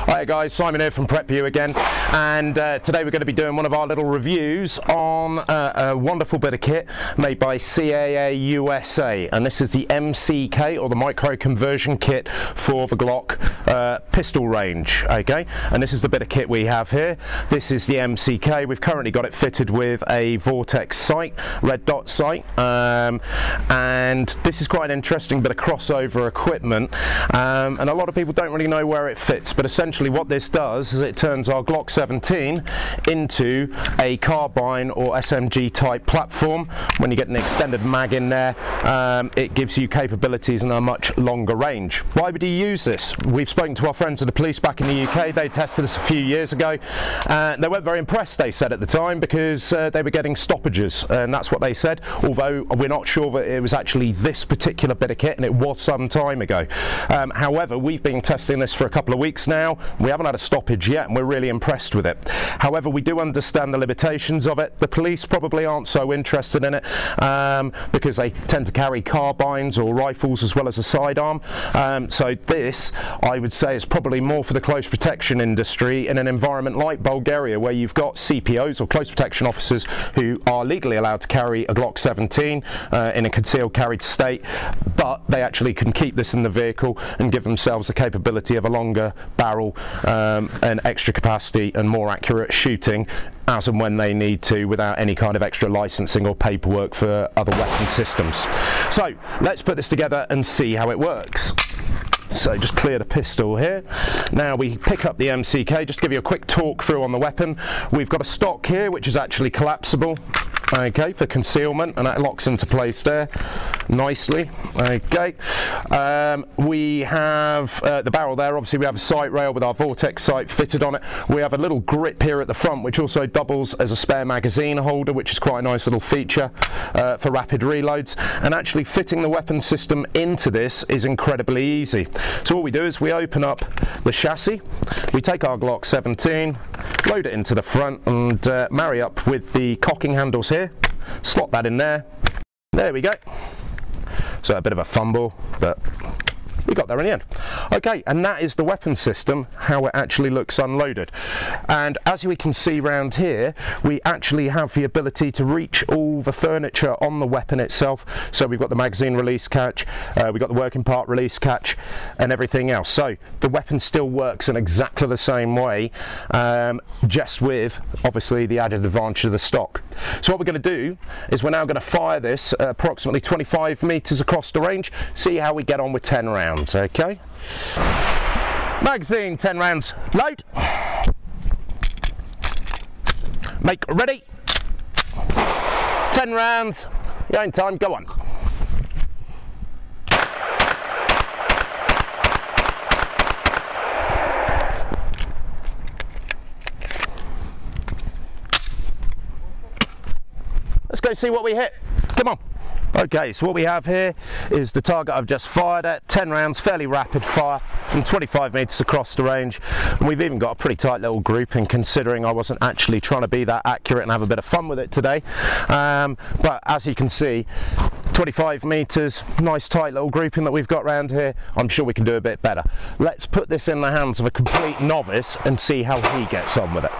Hi guys, Simon here from prepyou again, and today we're going to be doing one of our little reviews on a wonderful bit of kit made by CAA USA, and this is the MCK, or the micro conversion kit for the Glock pistol range. Okay, and this is the bit of kit we have here. This is the MCK. We've currently got it fitted with a Vortex sight, red dot sight, and this is quite an interesting bit of crossover equipment, and a lot of people don't really know where it fits, but essentially what this does is it turns our Glock 17 into a carbine or SMG type platform. When you get an extended mag in there, it gives you capabilities in a much longer range. Why would you use this? We've spoken to our friends at the police back in the UK. They tested this a few years ago. They weren't very impressed, they said at the time, because they were getting stoppages, and that's what they said, although we're not sure that it was actually this particular bit of kit, and it was some time ago. However, we've been testing this for a couple of weeks now. We haven't had a stoppage yet, and we're really impressed with it. However, we do understand the limitations of it. The police probably aren't so interested in it because they tend to carry carbines or rifles as well as a sidearm. So this, I would say, is probably more for the close protection industry in an environment like Bulgaria, where you've got CPOs or close protection officers who are legally allowed to carry a Glock 17 in a concealed carried state, but they actually can keep this in the vehicle and give themselves the capability of a longer barrel and extra capacity and more accurate shooting as and when they need to, without any kind of extra licensing or paperwork for other weapon systems. So let's put this together and see how it works. So just clear the pistol here. Now we pick up the MCK. Just to give you a quick talk through on the weapon. We've got a stock here which is actually collapsible, okay, for concealment, and that locks into place there nicely. Okay, we have the barrel there. Obviously we have a sight rail with our Vortex sight fitted on it. We have a little grip here at the front which also doubles as a spare magazine holder, which is quite a nice little feature for rapid reloads, and actually fitting the weapon system into this is incredibly easy. So what we do is we open up the chassis, we take our Glock 17, load it into the front, and marry up with the cocking handles here, slot that in there. There we go. So a bit of a fumble, but we got there in the end. Okay, and that is the weapon system, how it actually looks unloaded. And as we can see round here, we actually have the ability to reach all the furniture on the weapon itself. So we've got the magazine release catch, we've got the working part release catch, and everything else. So the weapon still works in exactly the same way, just with obviously the added advantage of the stock. So what we're going to do is we're now going to fire this approximately 25 meters across the range, see how we get on with 10 rounds. Okay, magazine, 10 rounds, load, make ready, 10 rounds, your own time, go on. Let's go see what we hit, come on. Okay, so what we have here is the target I've just fired at, 10 rounds, fairly rapid fire from 25 meters across the range. And we've even got a pretty tight little grouping, considering I wasn't actually trying to be that accurate and have a bit of fun with it today. But as you can see, 25 meters, nice tight little grouping that we've got around here. I'm sure we can do a bit better. Let's put this in the hands of a complete novice and see how he gets on with it.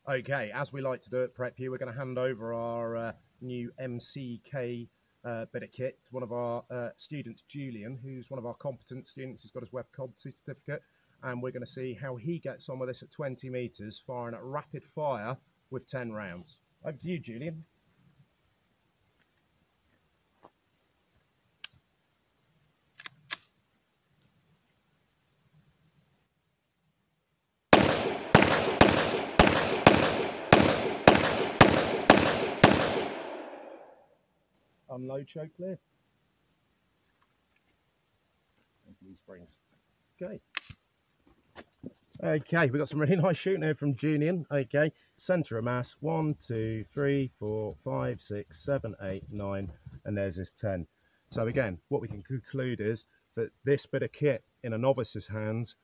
Okay, as we like to do at prepyou, we're going to hand over our new MCK bit of kit to one of our students, Julian, who's one of our competent students. He's got his web competency certificate, and we're going to see how he gets on with this at 20 meters, firing at rapid fire with 10 rounds. Over to you, Julian. Unload, show clear. These springs. Okay. Okay, we've got some really nice shooting here from Julian. Okay, centre of mass 1, 2, 3, 4, 5, 6, 7, 8, 9, and there's his 10. So again, what we can conclude is that this bit of kit in a novice's hands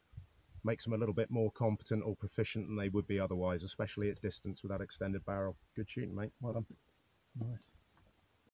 makes them a little bit more competent or proficient than they would be otherwise, especially at distance with that extended barrel. Good shooting, mate. Well done. Nice.